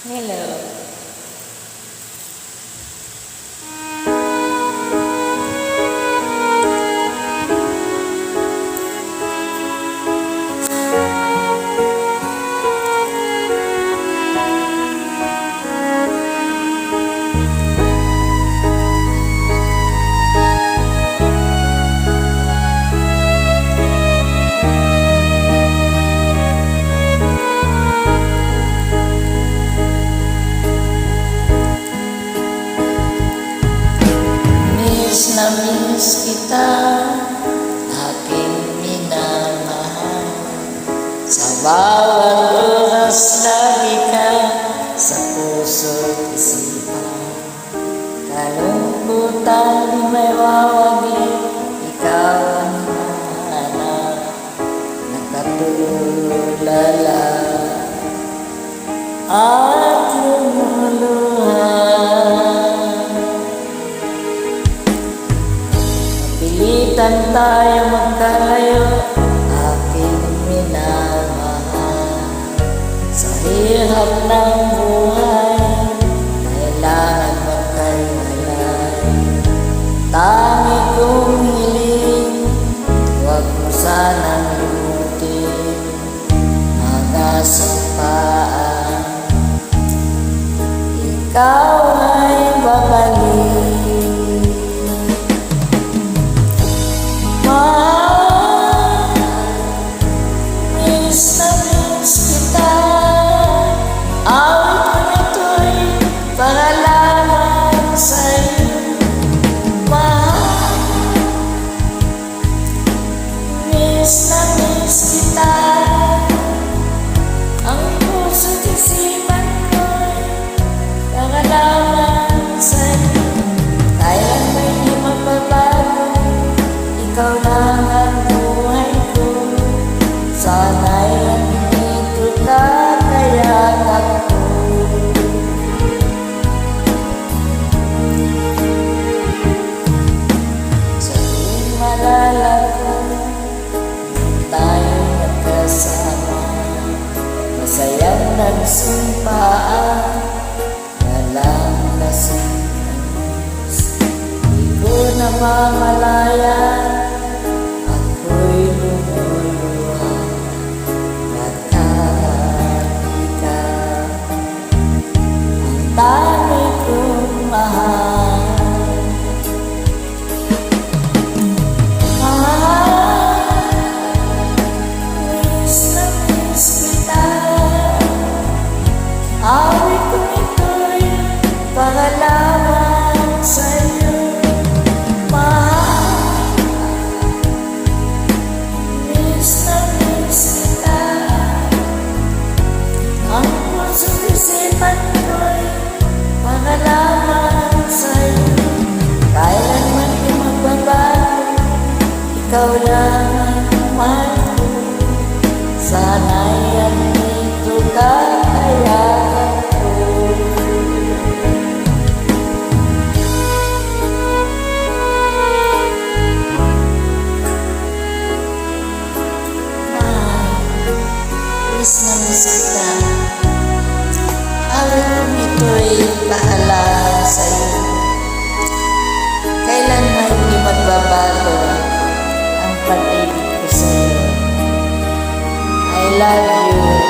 Hello. Miss kita, aking minamahal. Sa bawat oras lagi ka sa puso't isipan. Kalungkutan di may wawagi, ikaw ang hanap. Nakatulala at lumuluha. Pilitan tayo magkalayo, aking minamahal. Sa hirap ng buhay, kailangan magkahiwalay. Tangi kong hiling, huwag mo sanang limutin ang asipaan. Ikaw ay babalik. Miss kita, awit ko nito'y para lamang sa'yo. Mahal, miss kita, ang puso't isipan ko'y para lamang sa'yo. Kailan mo'y di magbabago, ikaw lang ang buhay ko. Sana'y andito ka, kayakap ko. Sa tuwing malalago, tayo'y nagkasama. Masayang nagsumpaan, walang nasimis. Di ko namamalayan, ako'y lumuluha. Tangi kong mahal. Miss kita, awit ko ito'y para lamang sa'yo. Mahal, miss kita, ang puso't isipan ko'y para lamang sa'yo. Kailanman di magbabago, ikaw lang ang mahal ko. Sana'y andito ka, kayakap ko. Miss kita, alam ito'y pahalang sa'yo. Kailan may hindi magbabago ang pag-ibig ko sa'yo. I love you.